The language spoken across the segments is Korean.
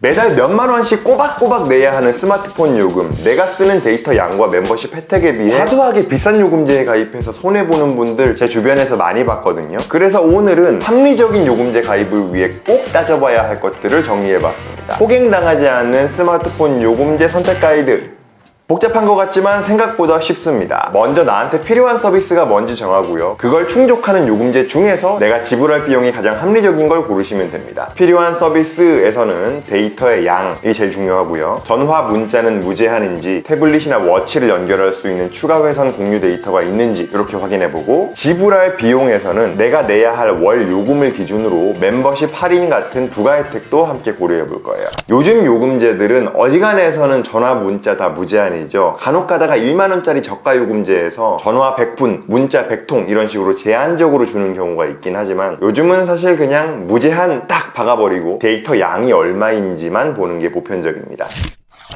매달 몇만 원씩 꼬박꼬박 내야 하는 스마트폰 요금, 내가 쓰는 데이터 양과 멤버십 혜택에 비해 과도하게 비싼 요금제에 가입해서 손해보는 분들 제 주변에서 많이 봤거든요. 그래서 오늘은 합리적인 요금제 가입을 위해 꼭 따져봐야 할 것들을 정리해봤습니다. 호갱당하지 않는 스마트폰 요금제 선택 가이드. 복잡한 것 같지만 생각보다 쉽습니다. 먼저 나한테 필요한 서비스가 뭔지 정하고요. 그걸 충족하는 요금제 중에서 내가 지불할 비용이 가장 합리적인 걸 고르시면 됩니다. 필요한 서비스에서는 데이터의 양이 제일 중요하고요. 전화, 문자는 무제한인지, 태블릿이나 워치를 연결할 수 있는 추가 회선 공유 데이터가 있는지 이렇게 확인해보고, 지불할 비용에서는 내가 내야 할 월 요금을 기준으로 멤버십 할인 같은 부가 혜택도 함께 고려해볼 거예요. 요즘 요금제들은 어지간해서는 전화, 문자 다 무제한 이죠. 간혹 가다가 1만원짜리 저가 요금제에서 전화 100분, 문자 100통 이런 식으로 제한적으로 주는 경우가 있긴 하지만 요즘은 사실 그냥 무제한 딱 박아버리고 데이터 양이 얼마인지만 보는 게 보편적입니다.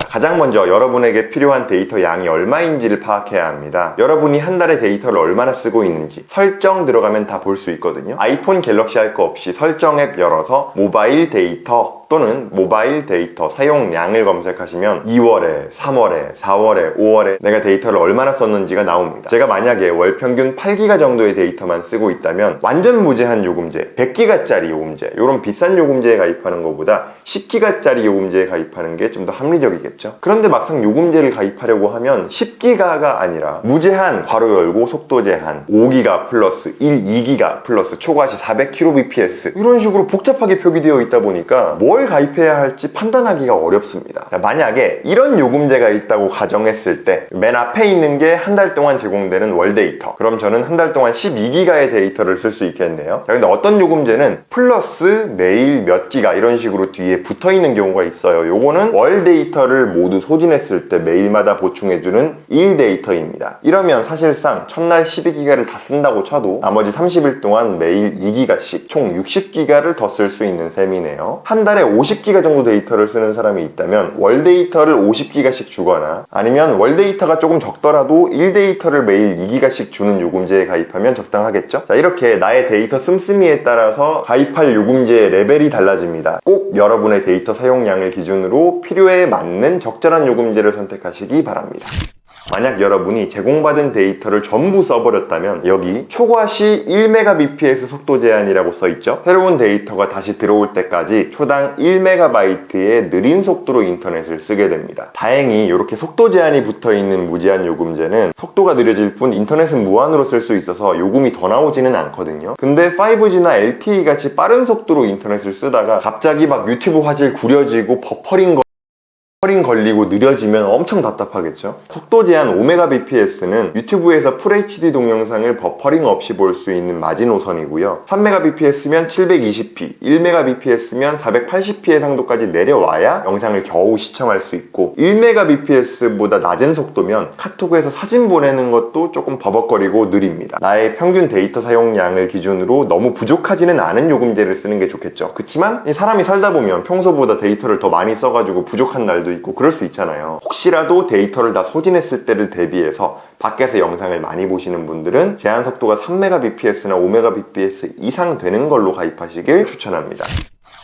가장 먼저 여러분에게 필요한 데이터 양이 얼마인지를 파악해야 합니다. 여러분이 한 달에 데이터를 얼마나 쓰고 있는지 설정 들어가면 다 볼 수 있거든요. 아이폰, 갤럭시 할 거 없이 설정 앱 열어서 모바일 데이터 또는 모바일 데이터 사용량을 검색하시면 2월에, 3월에, 4월에, 5월에 내가 데이터를 얼마나 썼는지가 나옵니다. 제가 만약에 월 평균 8기가 정도의 데이터만 쓰고 있다면 완전 무제한 요금제, 100기가짜리 요금제, 이런 비싼 요금제에 가입하는 것보다 10기가짜리 요금제에 가입하는 게 좀 더 합리적이겠죠. 그런데 막상 요금제를 가입하려고 하면 10기가가 아니라 무제한 괄호 열고 속도 제한 5기가 플러스 1, 2기가 플러스 초과시 400kbps 이런 식으로 복잡하게 표기되어 있다 보니까 뭘 가입해야 할지 판단하기가 어렵습니다. 자, 만약에 이런 요금제가 있다고 가정했을 때 맨 앞에 있는 게 한 달 동안 제공되는 월 데이터, 그럼 저는 한 달 동안 12기가의 데이터를 쓸 수 있겠네요. 자, 근데 어떤 요금제는 플러스 매일 몇 기가 이런 식으로 뒤에 붙어있는 경우가 있어요. 요거는 월 데이터를 모두 소진했을 때 매일마다 보충해주는 1 데이터입니다. 이러면 사실상 첫날 12기가를 다 쓴다고 쳐도 나머지 30일 동안 매일 2기가씩 총 60기가를 더 쓸 수 있는 셈이네요. 한 달에 50기가 정도 데이터를 쓰는 사람이 있다면 월 데이터를 50기가씩 주거나, 아니면 월 데이터가 조금 적더라도 1 데이터를 매일 2기가씩 주는 요금제에 가입하면 적당하겠죠? 자, 이렇게 나의 데이터 씀씀이에 따라서 가입할 요금제의 레벨이 달라집니다. 꼭 여러분의 데이터 사용량을 기준으로 필요에 맞는 적절한 요금제를 선택하시기 바랍니다. 만약 여러분이 제공받은 데이터를 전부 써버렸다면 여기 초과시 1Mbps 속도 제한이라고 써있죠. 새로운 데이터가 다시 들어올 때까지 초당 1MB의 느린 속도로 인터넷을 쓰게 됩니다. 다행히 이렇게 속도 제한이 붙어있는 무제한 요금제는 속도가 느려질 뿐 인터넷은 무한으로 쓸 수 있어서 요금이 더 나오지는 않거든요. 근데 5G나 LTE 같이 빠른 속도로 인터넷을 쓰다가 갑자기 막 유튜브 화질 구려지고 버퍼링 걸리고 느려지면 엄청 답답하겠죠. 속도 제한 5Mbps는 유튜브에서 FHD 동영상을 버퍼링 없이 볼 수 있는 마지노선이고요. 3Mbps면 720p, 1Mbps면 480p 해상도까지 내려와야 영상을 겨우 시청할 수 있고, 1Mbps보다 낮은 속도면 카톡에서 사진 보내는 것도 조금 버벅거리고 느립니다. 나의 평균 데이터 사용량을 기준으로 너무 부족하지는 않은 요금제를 쓰는 게 좋겠죠. 그치만 사람이 살다 보면 평소보다 데이터를 더 많이 써가지고 부족한 날도 있고 그럴 수 있잖아요. 혹시라도 데이터를 다 소진했을 때를 대비해서 밖에서 영상을 많이 보시는 분들은 제한 속도가 3Mbps나 5Mbps 이상 되는 걸로 가입하시길 추천합니다.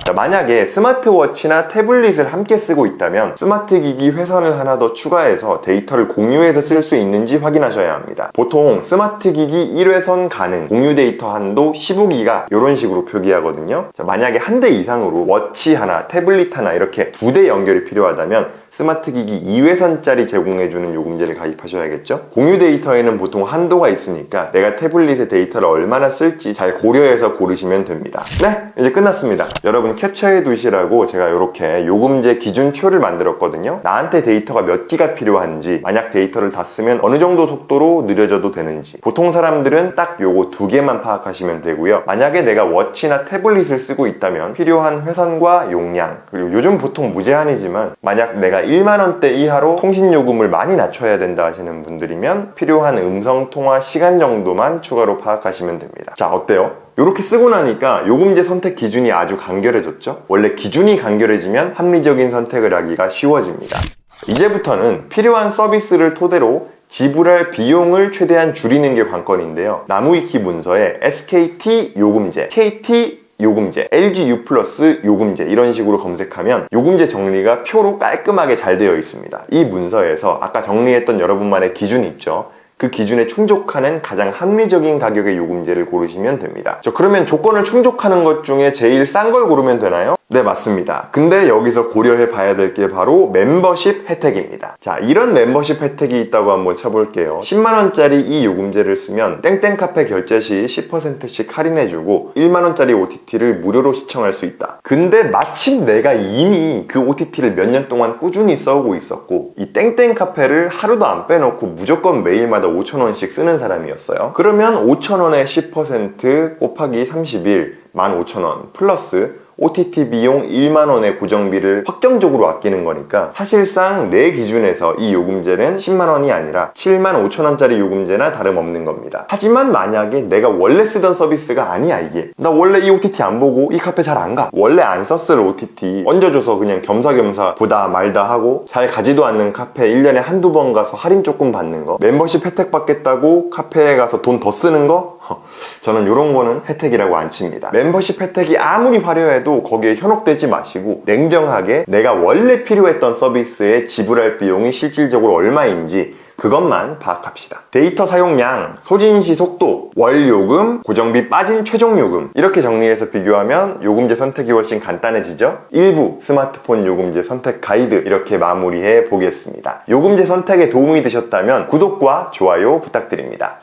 자, 만약에 스마트워치나 태블릿을 함께 쓰고 있다면 스마트 기기 회선을 하나 더 추가해서 데이터를 공유해서 쓸 수 있는지 확인하셔야 합니다. 보통 스마트 기기 1회선 가능, 공유 데이터 한도 15기가 이런 식으로 표기하거든요. 자, 만약에 한 대 이상으로 워치 하나, 태블릿 하나 이렇게 2대 연결이 필요하다면 스마트 기기 2회선짜리 제공해주는 요금제를 가입하셔야겠죠? 공유 데이터에는 보통 한도가 있으니까 내가 태블릿의 데이터를 얼마나 쓸지 잘 고려해서 고르시면 됩니다. 네, 이제 끝났습니다. 여러분 캡처해 두시라고 제가 이렇게 요금제 기준표를 만들었거든요. 나한테 데이터가 몇 기가 필요한지, 만약 데이터를 다 쓰면 어느 정도 속도로 느려져도 되는지, 보통 사람들은 딱 요거 2개만 파악하시면 되고요. 만약에 내가 워치나 태블릿을 쓰고 있다면 필요한 회선과 용량, 그리고 요즘 보통 무제한이지만 만약 내가 1만원대 이하로 통신요금을 많이 낮춰야 된다 하시는 분들이면 필요한 음성통화 시간 정도만 추가로 파악하시면 됩니다. 자, 어때요? 이렇게 쓰고 나니까 요금제 선택 기준이 아주 간결해졌죠? 원래 기준이 간결해지면 합리적인 선택을 하기가 쉬워집니다. 이제부터는 필요한 서비스를 토대로 지불할 비용을 최대한 줄이는 게 관건인데요. 나무위키 문서에 SKT 요금제, KT 요금제, LG U 플러스 요금제 이런 식으로 검색하면 요금제 정리가 표로 깔끔하게 잘 되어 있습니다. 이 문서에서 아까 정리했던 여러분만의 기준이 있죠. 그 기준에 충족하는 가장 합리적인 가격의 요금제를 고르시면 됩니다. 그러면 조건을 충족하는 것 중에 제일 싼 걸 고르면 되나요? 네, 맞습니다. 근데 여기서 고려해 봐야 될 게 바로 멤버십 혜택입니다. 자, 이런 멤버십 혜택이 있다고 한번 쳐볼게요. 10만원짜리 이 요금제를 쓰면 땡땡카페 결제 시 10%씩 할인해주고 1만원짜리 OTT를 무료로 시청할 수 있다. 근데 마침 내가 이미 그 OTT를 몇 년 동안 꾸준히 써오고 있었고 이 땡땡카페를 하루도 안 빼놓고 무조건 매일마다 5,000원씩 쓰는 사람이었어요. 그러면 5,000원에 10% 곱하기 30일 15,000원 플러스 OTT 비용 1만원의 고정비를 확정적으로 아끼는 거니까 사실상 내 기준에서 이 요금제는 10만원이 아니라 7만 5천원짜리 요금제나 다름없는 겁니다. 하지만 만약에 내가 원래 쓰던 서비스가 아니야 이게, 나 원래 이 OTT 안 보고 이 카페 잘 안 가, 원래 안 썼을 OTT 얹어줘서 그냥 겸사겸사 보다 말다 하고 잘 가지도 않는 카페 1년에 한두 번 가서 할인 조금 받는 거, 멤버십 혜택 받겠다고 카페에 가서 돈 더 쓰는 거, 저는 이런 거는 혜택이라고 안 칩니다. 멤버십 혜택이 아무리 화려해도 거기에 현혹되지 마시고 냉정하게 내가 원래 필요했던 서비스에 지불할 비용이 실질적으로 얼마인지 그것만 파악합시다. 데이터 사용량, 소진시 속도, 월요금, 고정비 빠진 최종요금 이렇게 정리해서 비교하면 요금제 선택이 훨씬 간단해지죠? 일부 스마트폰 요금제 선택 가이드 이렇게 마무리해 보겠습니다. 요금제 선택에 도움이 되셨다면 구독과 좋아요 부탁드립니다.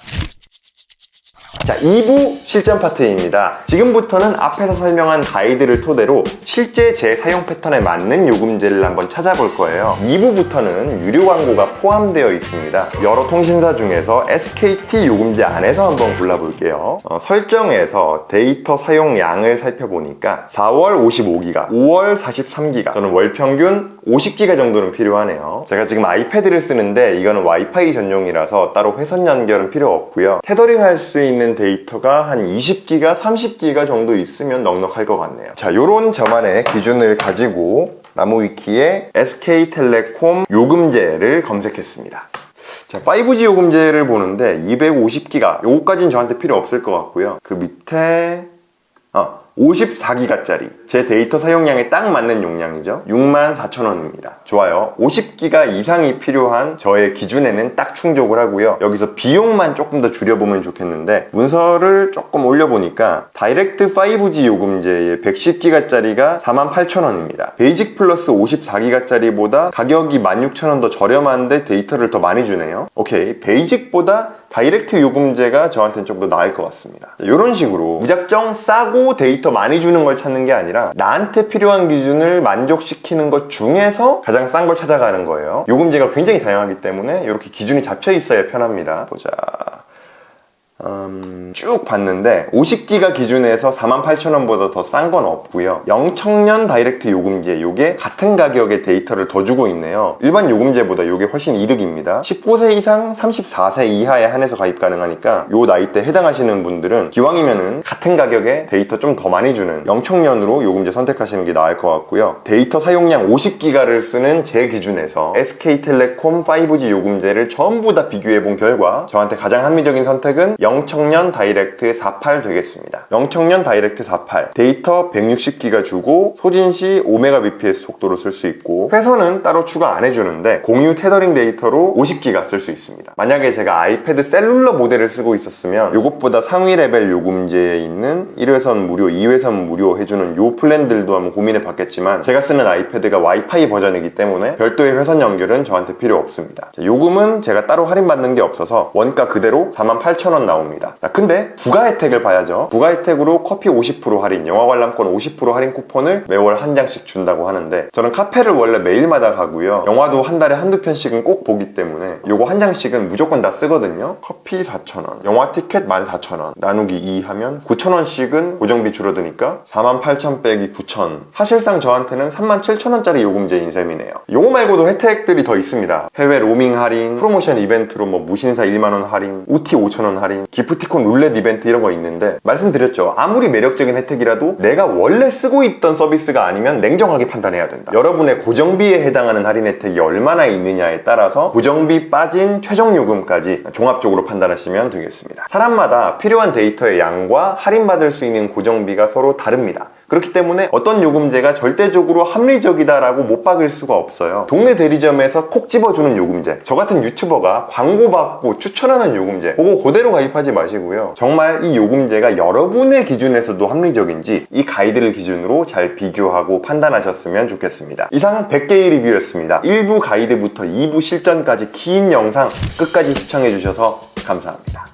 자, 2부 실전 파트입니다. 지금부터는 앞에서 설명한 가이드를 토대로 실제 제 사용 패턴에 맞는 요금제를 한번 찾아볼 거예요. 2부부터는 유료 광고가 포함되어 있습니다. 여러 통신사 중에서 SKT 요금제 안에서 한번 골라볼게요. 설정에서 데이터 사용량을 살펴보니까 4월 55기가, 5월 43기가, 저는 월 평균 50기가 정도는 필요하네요. 제가 지금 아이패드를 쓰는데 이거는 와이파이 전용이라서 따로 회선 연결은 필요 없고요. 테더링 할 수 있는 데이터가 한 20기가, 30기가 정도 있으면 넉넉할 것 같네요. 자, 요런 저만의 기준을 가지고 나무위키에 SK텔레콤 요금제를 검색했습니다. 자, 5G 요금제를 보는데 250기가, 요거까지는 저한테 필요 없을 것 같고요. 그 밑에 54기가짜리 제 데이터 사용량에 딱 맞는 용량이죠. 64,000원입니다. 좋아요. 50기가 이상이 필요한 저의 기준에는 딱 충족을 하고요. 여기서 비용만 조금 더 줄여보면 좋겠는데 문서를 조금 올려보니까 다이렉트 5G 요금제의 110기가짜리가 48,000원입니다. 베이직 플러스 54기가짜리보다 가격이 16,000원 더 저렴한데 데이터를 더 많이 주네요. 오케이, 베이직보다 다이렉트 요금제가 저한테는 좀 더 나을 것 같습니다. 이런 식으로 무작정 싸고 데이터 많이 주는 걸 찾는 게 아니라 나한테 필요한 기준을 만족시키는 것 중에서 가장 싼 걸 찾아가는 거예요. 요금제가 굉장히 다양하기 때문에 이렇게 기준이 잡혀 있어야 편합니다. 보자. 쭉 봤는데 50기가 기준에서 48,000원보다 더 싼 건 없고요. 0청년 다이렉트 요금제, 요게 같은 가격의 데이터를 더 주고 있네요. 일반 요금제보다 요게 훨씬 이득입니다. 19세 이상 34세 이하에 한해서 가입 가능하니까 요 나이대 해당하시는 분들은 기왕이면은 같은 가격에 데이터 좀 더 많이 주는 0청년으로 요금제 선택하시는 게 나을 것 같고요. 데이터 사용량 50기가를 쓰는 제 기준에서 SK텔레콤 5G 요금제를 전부 다 비교해 본 결과 저한테 가장 합리적인 선택은 0청년 다이렉트 48 되겠습니다. 0청년 다이렉트 48 데이터 160기가 주고 소진시 5Mbps 속도로 쓸 수 있고 회선은 따로 추가 안 해주는데 공유 테더링 데이터로 50기가 쓸 수 있습니다. 만약에 제가 아이패드 셀룰러 모델을 쓰고 있었으면 이것보다 상위 레벨 요금제에 있는 1회선 무료, 2회선 무료 해주는 요 플랜들도 한번 고민해 봤겠지만 제가 쓰는 아이패드가 와이파이 버전이기 때문에 별도의 회선 연결은 저한테 필요 없습니다. 요금은 제가 따로 할인받는 게 없어서 원가 그대로 48,000원 나옵니다. 자, 근데 부가 혜택을 봐야죠. 부가 혜택으로 커피 50% 할인, 영화 관람권 50% 할인 쿠폰을 매월 한 장씩 준다고 하는데 저는 카페를 원래 매일마다 가고요. 영화도 한 달에 한두 편씩은 꼭 보기 때문에 요거 한 장씩은 무조건 다 쓰거든요. 커피 4,000원, 영화 티켓 14,000원, 나누기 2 하면 9,000원씩은 고정비 줄어드니까 48,000 빼기 9,000. 사실상 저한테는 37,000원짜리 요금제인 셈이네요. 요거 말고도 혜택들이 더 있습니다. 해외 로밍 할인, 프로모션 이벤트로 뭐 무신사 1만원 할인, OT 5,000원 할인, 기프티콘 룰렛 이벤트 이런 거 있는데 말씀드렸죠. 아무리 매력적인 혜택이라도 내가 원래 쓰고 있던 서비스가 아니면 냉정하게 판단해야 된다. 여러분의 고정비에 해당하는 할인 혜택이 얼마나 있느냐에 따라서 고정비 빠진 최종 요금까지 종합적으로 판단하시면 되겠습니다. 사람마다 필요한 데이터의 양과 할인받을 수 있는 고정비가 서로 다릅니다. 그렇기 때문에 어떤 요금제가 절대적으로 합리적이다라고 못 박을 수가 없어요. 동네 대리점에서 콕 집어주는 요금제, 저 같은 유튜버가 광고받고 추천하는 요금제, 그거 그대로 가입하지 마시고요. 정말 이 요금제가 여러분의 기준에서도 합리적인지 이 가이드를 기준으로 잘 비교하고 판단하셨으면 좋겠습니다. 이상 100개의 리뷰였습니다. 1부 가이드부터 2부 실전까지 긴 영상 끝까지 시청해주셔서 감사합니다.